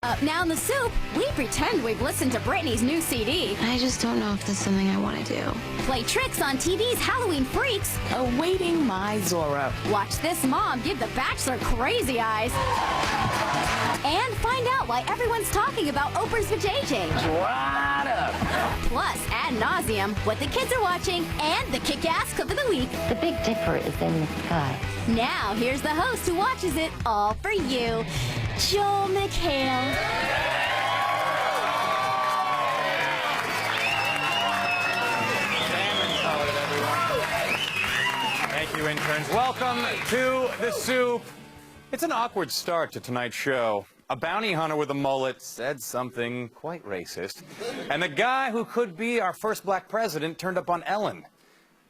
Up now in the soup, we pretend we've listened to Britney's new CD. I just don't know if this is something I want to do. Play tricks on TV's Halloween Freaks. Awaiting my Zorro. Watch this mom give the Bachelor crazy eyes. And find out why everyone's talking about Oprah's vajayjay. Right up. Plus, add Nauseum, what the kids are watching, and the kick-ass clip of the week. The Big Dipper is in the sky. Now, here's the host who watches it all for you, Joel McHale. Thank you, interns. Welcome to The Soup. It's an awkward start to tonight's show. A bounty hunter with a mullet said something quite racist. And the guy who could be our first black president turned up on Ellen.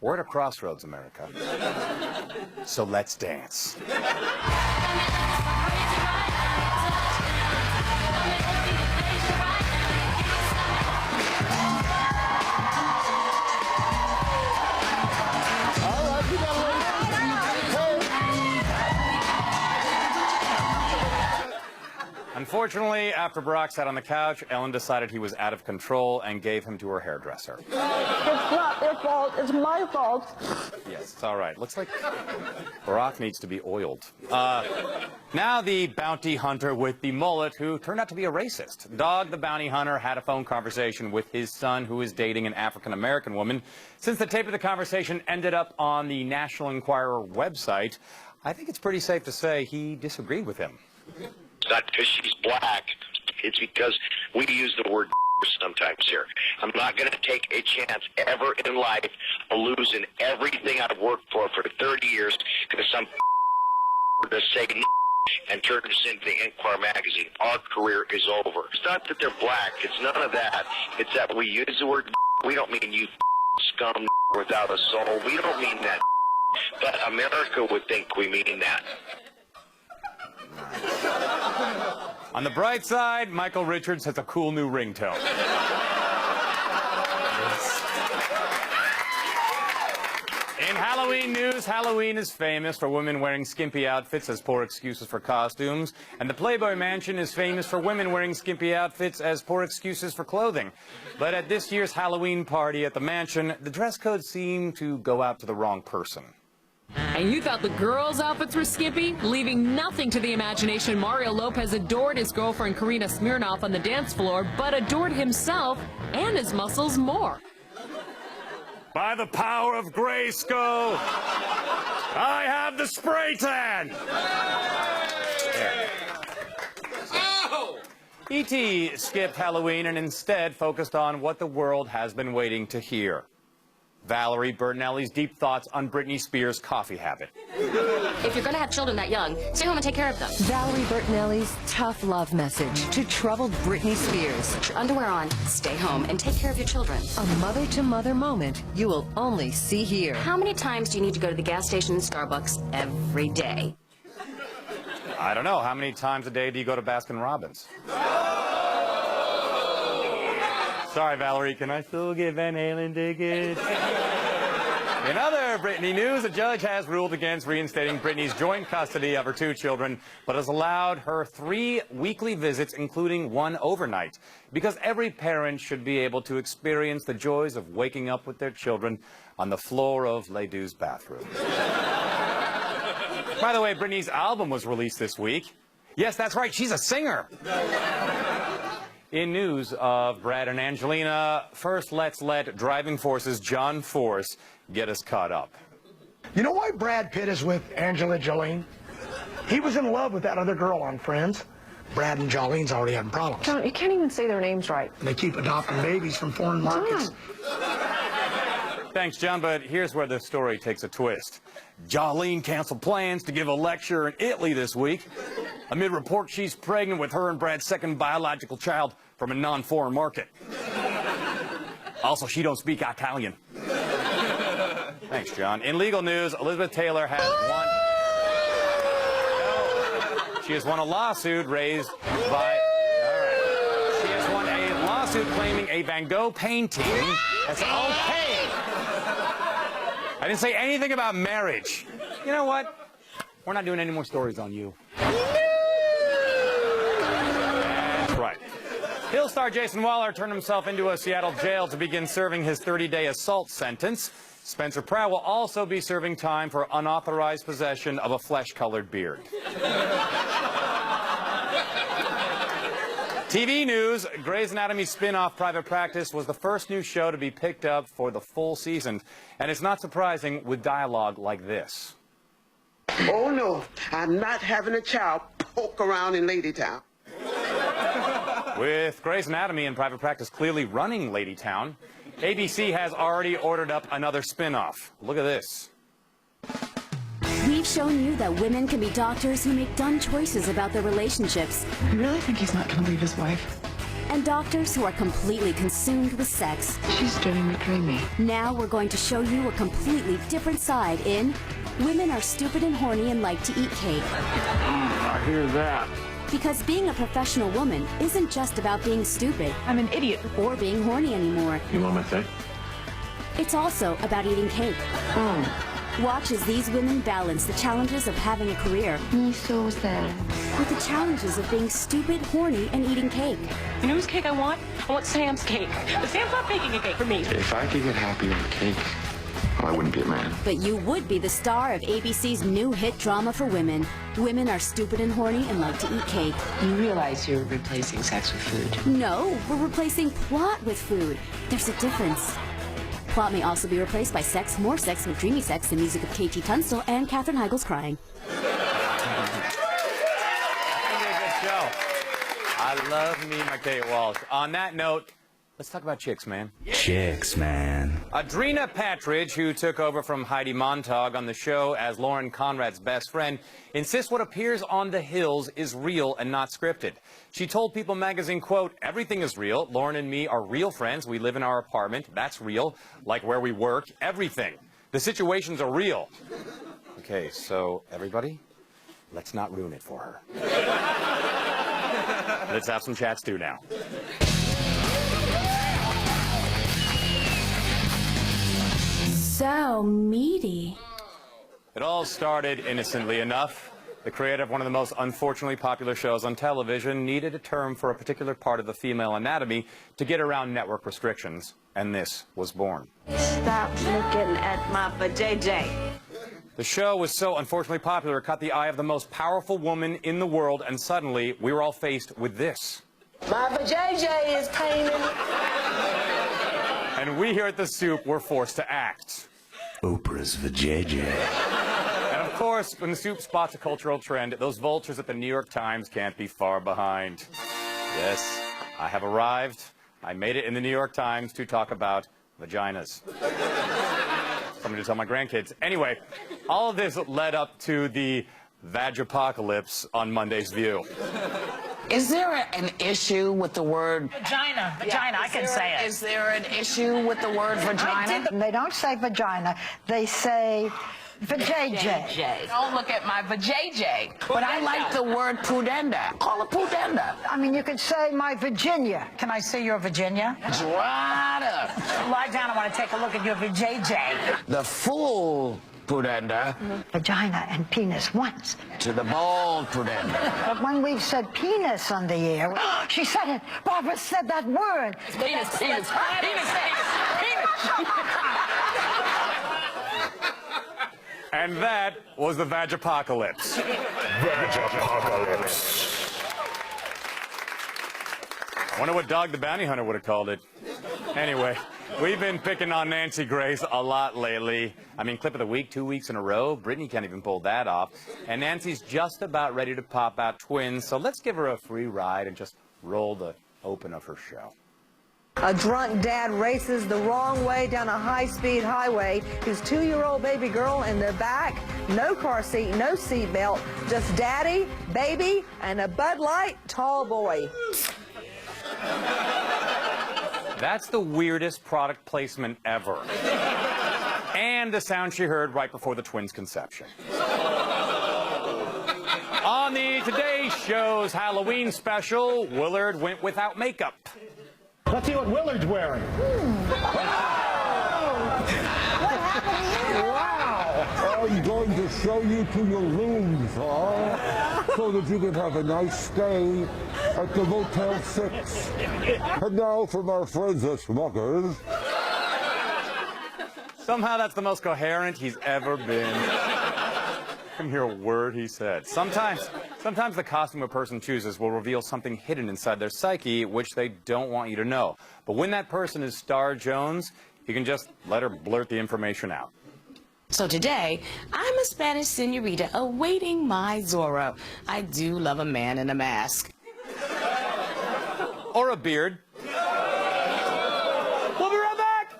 We're at a crossroads, America. So let's dance. Unfortunately, after Barack sat on the couch, Ellen decided he was out of control and gave him to her hairdresser. It's not their fault. It's my fault. Yes, it's all right. Looks like Barack needs to be oiled. Now the bounty hunter with the mullet, who turned out to be a racist. Dog the bounty hunter had a phone conversation with his son, who is dating an African-American woman. Since the tape of the conversation ended up on the National Enquirer website, I think it's pretty safe to say he disagreed with him. It's not because she's black. It's because we use the word sometimes here. I'm not going to take a chance ever in life of losing everything I've worked for 30 years because some to say and turn us into the Enquirer magazine. Our career is over. It's not that they're black. It's none of that. It's that we use the word. We don't mean you scum without a soul. We don't mean that. But America would think we mean that. On the bright side, Michael Richards has a cool new ringtone. In Halloween news, Halloween is famous for women wearing skimpy outfits as poor excuses for costumes, and the Playboy Mansion is famous for women wearing skimpy outfits as poor excuses for clothing. But at this year's Halloween party at the mansion, the dress code seemed to go out to the wrong person. And you thought the girls' outfits were skimpy? Leaving nothing to the imagination, Mario Lopez adored his girlfriend Karina Smirnoff on the dance floor, but adored himself and his muscles more. By the power of Grayskull, I have the spray tan! E.T. skipped Halloween and instead focused on what the world has been waiting to hear. Valerie Bertinelli's deep thoughts on Britney Spears' coffee habit. If you're going to have children that young, stay home and take care of them. Valerie Bertinelli's tough love message to troubled Britney Spears. Put your underwear on, stay home, and take care of your children. A mother-to-mother moment you will only see here. How many times do you need to go to the gas station and Starbucks every day? I don't know. How many times a day do you go to Baskin-Robbins? Sorry, Valerie, can I still get Van Halen tickets? In other Britney news, a judge has ruled against reinstating Britney's joint custody of her 2 children, but has allowed her 3 weekly visits, including 1 overnight, because every parent should be able to experience the joys of waking up with their children on the floor of Ledoux' bathroom. By the way, Britney's album was released this week. Yes, that's right, she's a singer. In news of Brad and Angelina, first let's let Driving Force's John Force get us caught up. You know why Brad Pitt is with Angela Jolene? He was in love with that other girl on Friends. Brad and Jolene's already having problems. John, you can't even say their names right. They keep adopting babies from foreign markets. Thanks, John, but here's where the story takes a twist. Jolene canceled plans to give a lecture in Italy this week amid reports she's pregnant with her and Brad's second biological child from a non-foreign market. Also, she don't speak Italian. Thanks, John. In legal news, Elizabeth Taylor has won... No, she has won a lawsuit raised by... All right. She has won a lawsuit claiming a Van Gogh painting as okay. I didn't say anything about marriage. You know what? We're not doing any more stories on you. And Hill star Jason Waller turned himself into a Seattle jail to begin serving his 30-day assault sentence. Spencer Pratt will also be serving time for unauthorized possession of a flesh-colored beard. TV news, Grey's Anatomy spin-off Private Practice was the first new show to be picked up for the full season. And it's not surprising with dialogue like this. Oh, no, I'm not having a child poke around in Ladytown. With Grey's Anatomy and Private Practice clearly running Ladytown, ABC has already ordered up another spin-off. Look at this. We've shown you that women can be doctors who make dumb choices about their relationships. You really think he's not going to leave his wife? And doctors who are completely consumed with sex. She's driving me crazy. Now we're going to show you a completely different side in Women Are Stupid and Horny and Like to Eat Cake. I hear that. Because being a professional woman isn't just about being stupid. I'm an idiot. Or being horny anymore. You want my thing? It's also about eating cake. Watch as these women balance the challenges of having a career with the challenges of being stupid, horny, and eating cake. You know whose cake I want? I want Sam's cake. But Sam's not baking a cake for me. If I could get happy with cake, I wouldn't be a man. But you would be the star of ABC's new hit drama for women. Women Are Stupid and Horny and Like to Eat Cake. You realize you're replacing sex with food. No, we're replacing plot with food. There's a difference. Plot may also be replaced by sex, more sex with dreamy sex, the music of KT Tunstall, and Katherine Heigl's crying. I love me my Kate Walsh. On that note, let's talk about chicks, man. Chicks, man. Adrina Patridge, who took over from Heidi Montag on the show as Lauren Conrad's best friend, insists what appears on The Hills is real and not scripted. She told People magazine, quote, "Everything is real. Lauren and me are real friends. We live in our apartment. That's real. Like where we work. Everything. The situations are real." Okay, so everybody, let's not ruin it for her. Let's have some chat stew now. So meaty. It all started innocently enough. The creator of one of the most unfortunately popular shows on television needed a term for a particular part of the female anatomy to get around network restrictions, and this was born. Stop looking at my vajayjay. The show was so unfortunately popular it caught the eye of the most powerful woman in the world, and suddenly we were all faced with this. My vajayjay is painting. And we here at The Soup were forced to act. Oprah's vajayjay. And of course, when The Soup spots a cultural trend, those vultures at the New York Times can't be far behind. Yes, I have arrived. I made it in the New York Times to talk about vaginas. Something to tell my grandkids. Anyway, all of this led up to the Vagina Apocalypse on Monday's View. Is there an issue with the word vagina? Vagina, I can say it. Is there an issue with the word vagina? They don't say vagina. They say vajayjay. Don't look at my vajayjay. But I like the word pudenda. Call it pudenda. I mean, you could say my Virginia. Can I say your Virginia? Drada. Lie down. I want to take a look at your vajayjay. The full pudenda. Vagina and penis once. To the bald pudenda. But when we've said penis on the air, she said it. Barbara said that word. Penis, penis, penis, penis. And that was the Vagina Apocalypse. Vagina Apocalypse. I wonder what Dog the Bounty Hunter would have called it. Anyway, we've been picking on Nancy Grace a lot lately. I mean, clip of the week, 2 weeks in a row. Britney can't even pull that off. And Nancy's just about ready to pop out twins, so let's give her a free ride and just roll the open of her show. A drunk dad races the wrong way down a high-speed highway. His 2-year-old baby girl in the back. No car seat, no seat belt. Just daddy, baby, and a Bud Light tall boy. That's the weirdest product placement ever. And the sound she heard right before the twins' conception. On the Today Show's Halloween special, Willard went without makeup. Let's see what Willard's wearing. What happened here? Wow. I'm going to show you to your rooms, huh? So that you can have a nice stay at the Motel 6. And now from our friends at Smuckers. Somehow that's the most coherent he's ever been. I couldn't hear a word he said. Sometimes the costume a person chooses will reveal something hidden inside their psyche which they don't want you to know. But when that person is Star Jones, you can just let her blurt the information out. So today, I'm a Spanish senorita awaiting my Zorro. I do love a man in a mask. Or a beard. We'll be right back!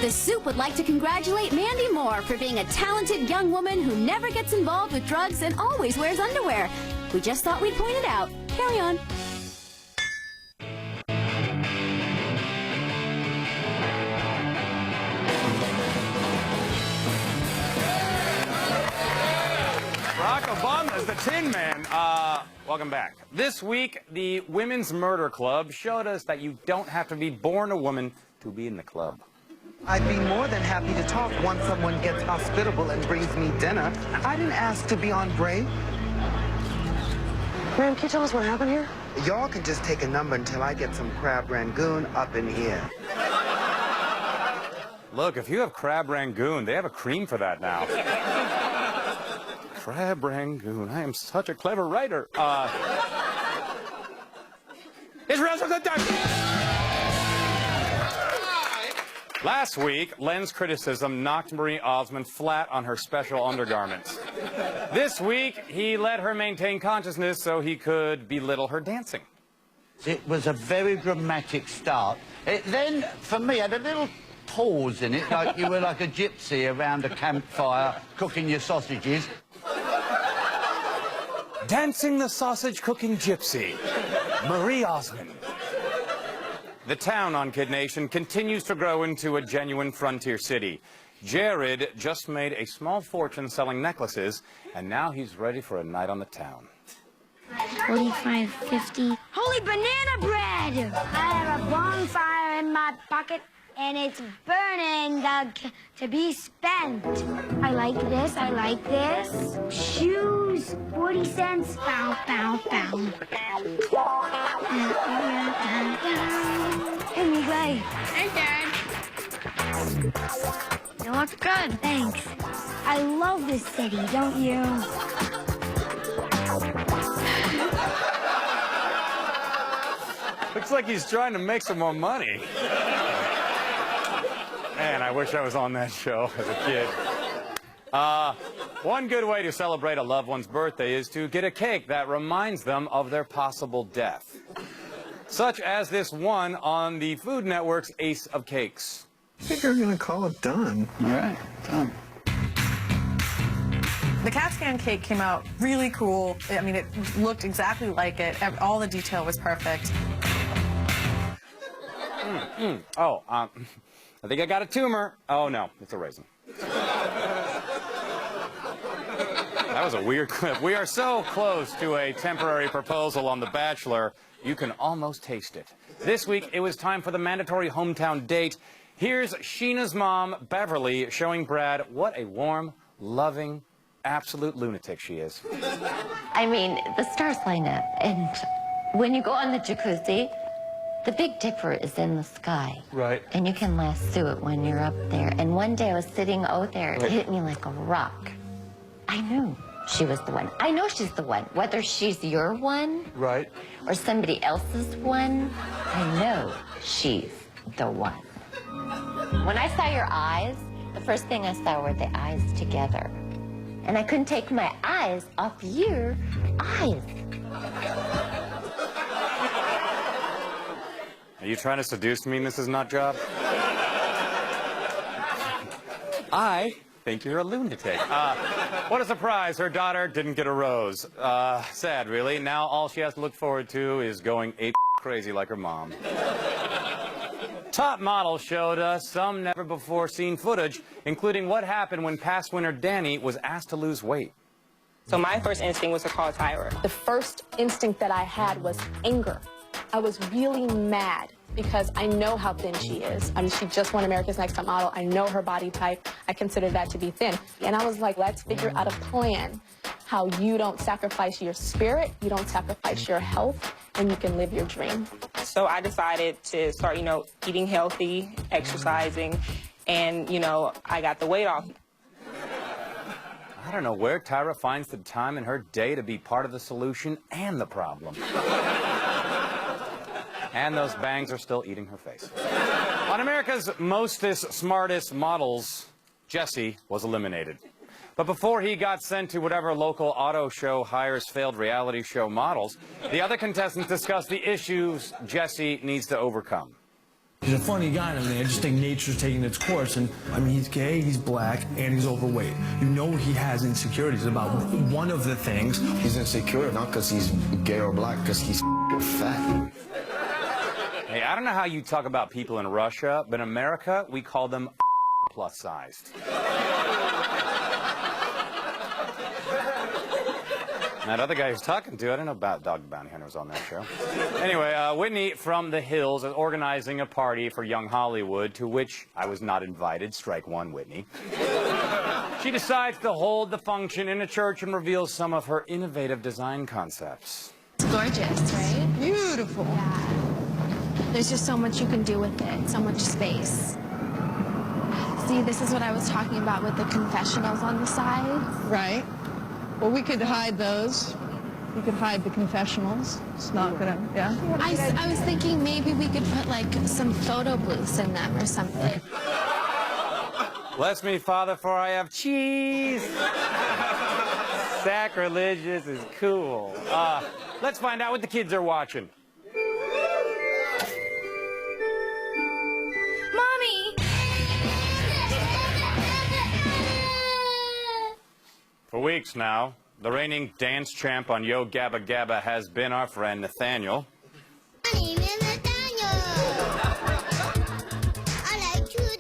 The Soup would like to congratulate Mandy Moore for being a talented young woman who never gets involved with drugs and always wears underwear. We just thought we'd point it out. Carry on. Barack Obama is the Tin Man. Welcome back. This week, the Women's Murder Club showed us that you don't have to be born a woman to be in the club. I'd be more than happy to talk once someone gets hospitable and brings me dinner. I didn't ask to be on break. Ma'am, can you tell us what happened here? Y'all can just take a number until I get some crab rangoon up in here. Look, if you have crab rangoon, they have a cream for that now. Crab rangoon. I am such a clever writer. Israel's a good time. Last week, Len's criticism knocked Marie Osmond flat on her special undergarments. This week, he let her maintain consciousness so he could belittle her dancing. It was a very dramatic start. It then, for me, had a little pause in it, like you were like a gypsy around a campfire cooking your sausages. Dancing the sausage-cooking gypsy, Marie Osmond. The town on Kid Nation continues to grow into a genuine frontier city. Jared just made a small fortune selling necklaces, and now he's ready for a night on the town. 45, 50. Holy banana bread! I have a bonfire in my pocket, and it's burning to be spent. I like this, I like this. Shoes, 40 cents. Bow, bow, bow. Anyway. Hey, Dad. You look good. Thanks. I love this city, don't you? Looks like he's trying to make some more money. Man, I wish I was on that show as a kid. One good way to celebrate a loved one's birthday is to get a cake that reminds them of their possible death. Such as this one on the Food Network's Ace of Cakes. I think we're going to call it done. All right, done. The CAT scan cake came out really cool. I mean, it looked exactly like it. All the detail was perfect. I think I got a tumor. Oh, no, it's a raisin. That was a weird clip. We are so close to a temporary proposal on The Bachelor, you can almost taste it. This week, it was time for the mandatory hometown date. Here's Sheena's mom, Beverly, showing Brad what a warm, loving, absolute lunatic she is. I mean, the stars line up, and when you go on the jacuzzi, the Big Dipper is in the sky. Right. And you can lasso it when you're up there. And one day I was sitting out there, it hit me like a rock. I knew she was the one. I know she's the one. Whether she's your one, right, or somebody else's one, I know she's the one. When I saw your eyes, the first thing I saw were the eyes together. And I couldn't take my eyes off your eyes. Are you trying to seduce me in This Is Not Job? I think you're a lunatic. What a surprise. Her daughter didn't get a rose. Sad, really. Now all she has to look forward to is going ape crazy like her mom. Top Model showed us some never-before-seen footage, including what happened when past winner Danny was asked to lose weight. So my first instinct was to call Tyra. The first instinct that I had was anger. I was really mad because I know how thin she is. I mean, she just won America's Next Top Model. I know her body type. I consider that to be thin. And I was like, let's figure out a plan how you don't sacrifice your spirit, you don't sacrifice your health, and you can live your dream. So I decided to start, eating healthy, exercising, and, I got the weight off. I don't know where Tyra finds the time in her day to be part of the solution and the problem. And those bangs are still eating her face. On America's Mostest Smartest Models, Jesse was eliminated. But before he got sent to whatever local auto show hires failed reality show models, the other contestants discussed the issues Jesse needs to overcome. He's a funny guy and everything. I just think nature's taking its course. And I mean, he's gay, he's black, and he's overweight. You know he has insecurities about one of the things. He's insecure not because he's gay or black, because he's fat. Hey, I don't know how you talk about people in Russia, but in America, we call them plus-sized. That other guy who's talking to, I don't know about Dog the Bounty Hunter was on that show. Anyway, Whitney from the Hills is organizing a party for Young Hollywood, to which I was not invited. Strike one, Whitney. She decides to hold the function in a church and reveals some of her innovative design concepts. It's gorgeous, right? Beautiful. Yeah. There's just so much you can do with it, so much space. See, this is what I was talking about with the confessionals on the side. Right. Well, we could hide those. We could hide the confessionals. It's not gonna, yeah? I was thinking maybe we could put, like, some photo booths in them or something. Bless me, Father, for I have cheese. Sacrilegious is cool. Let's find out what the kids are watching. Mommy! For weeks now, the reigning dance champ on Yo Gabba Gabba has been our friend Nathaniel. My name is Nathaniel. I like to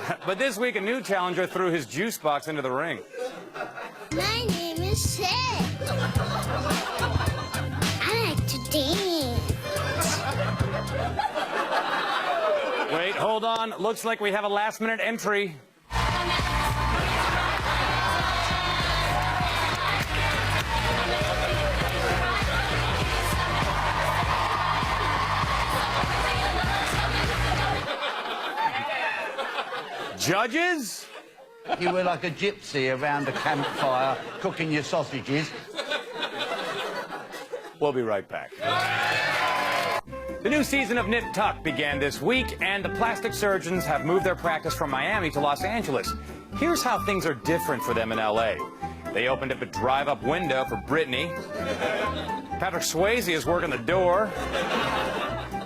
dance. But this week, a new challenger threw his juice box into the ring. My name is Seth. I like to dance. Wait, hold on. Looks like we have a last-minute entry. Judges? You were like a gypsy around a campfire cooking your sausages. We'll be right back. The new season of Nip Tuck began this week, and the plastic surgeons have moved their practice from Miami to Los Angeles. Here's how things are different for them in L.A. They opened up a drive-up window for Britney. Patrick Swayze is working the door.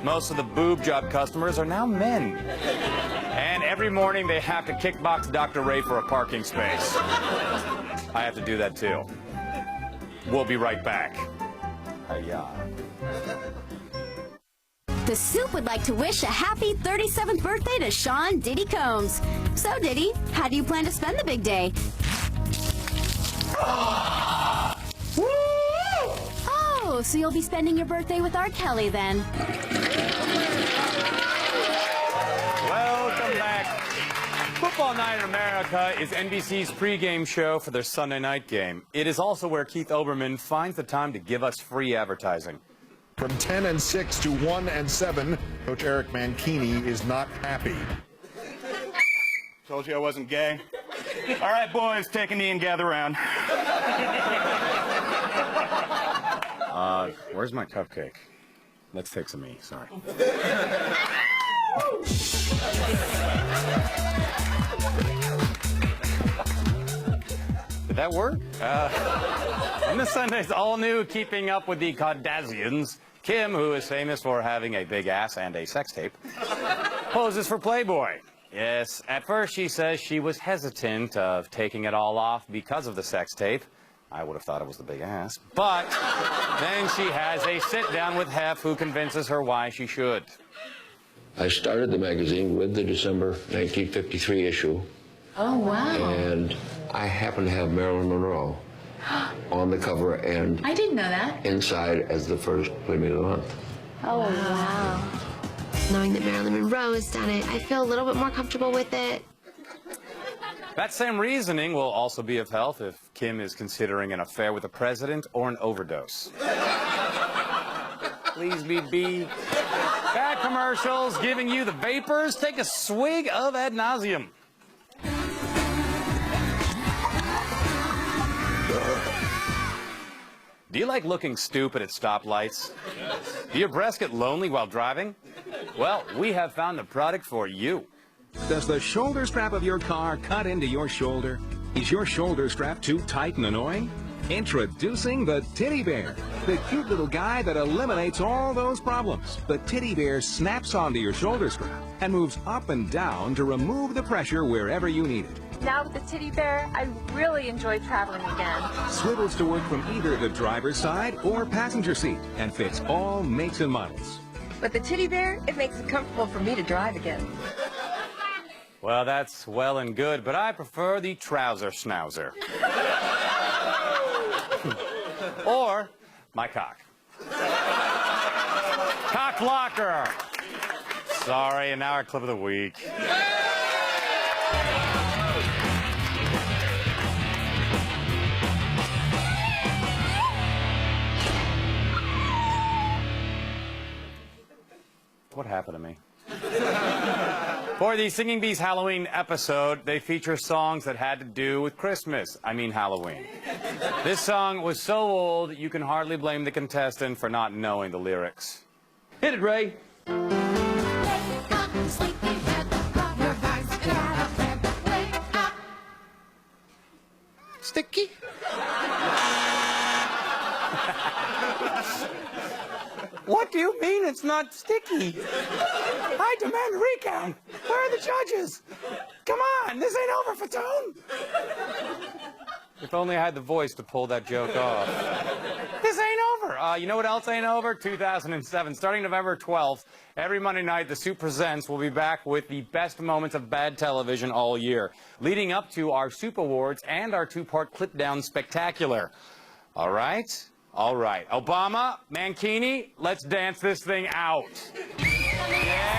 Most of the boob job customers are now men. And every morning they have to kickbox Dr. Ray for a parking space. I have to do that too. We'll be right back. Hiya. The Soup would like to wish a happy 37th birthday to Sean Diddy Combs. So, Diddy, how do you plan to spend the big day? Oh, so you'll be spending your birthday with R. Kelly then. Welcome back. Football Night in America is NBC's pregame show for their Sunday night game. It is also where Keith Olbermann finds the time to give us free advertising. From 10-6 to 1-7, Coach Eric Mankini is not happy. Told you I wasn't gay. All right, boys, take a knee and gather around. Where's my cupcake? Let's take some me, sorry. Did that work? And this Sunday's all-new Keeping Up with the Kardashians. Kim, who is famous for having a big ass and a sex tape, poses for Playboy. Yes, at first she says she was hesitant of taking it all off because of the sex tape. I would have thought it was the big ass. But then she has a sit-down with Hef who convinces her why she should. I started the magazine with the December 1953 issue. Oh, wow. And I happen to have Marilyn Monroe on the cover and I didn't know that. inside as the first Playmate of the Month. Oh, wow. Knowing that Marilyn Monroe has done it, I feel a little bit more comfortable with it. That same reasoning will also be of help if Kim is considering an affair with the president or an overdose. Please be. Bad commercials giving you the vapors. Take a swig of ad nauseum. Do you like looking stupid at stoplights? Do your breasts get lonely while driving? Well, we have found the product for you. Does the shoulder strap of your car cut into your shoulder? Is your shoulder strap too tight and annoying? Introducing the Titty Bear, the cute little guy that eliminates all those problems. The Titty Bear snaps onto your shoulder strap and moves up and down to remove the pressure wherever you need it. Now with the Titty Bear, I really enjoy traveling again. Swivels to work from either the driver's side or passenger seat and fits all makes and models. With the Titty Bear, it makes it comfortable for me to drive again. Well, that's well and good, but I prefer the trouser schnauzer. Or my cock. Cock locker. Sorry, and now our clip of the week. What happened to me? For the Singing Bees Halloween episode, they feature songs that had to do with Christmas. I mean Halloween. This song was so old, you can hardly blame the contestant for not knowing the lyrics. Hit it, Ray. Sticky. What do you mean it's not sticky? I demand a recount. Where are the judges? Come on, this ain't over, Fatone. If only I had the voice to pull that joke off. This ain't over. You know what else ain't over? 2007. Starting November 12th, every Monday night, The Soup Presents will be back with the best moments of bad television all year, leading up to our Soup Awards and our two-part clip-down spectacular. All right? All right. Obama, Mankini, let's dance this thing out. Yeah.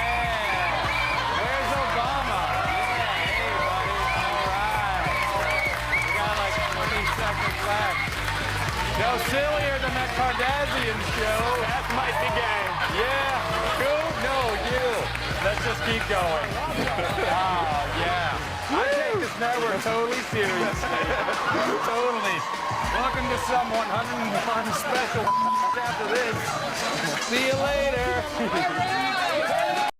Where's Obama? Yeah, hey, buddy. All right. We got like 20 seconds left. No sillier than that Kardashian show. That's mighty gang. Yeah. Who? No, you. Let's just keep going. Oh, yeah. I take this network totally serious. Totally. Welcome to some 101 special after this. See you later.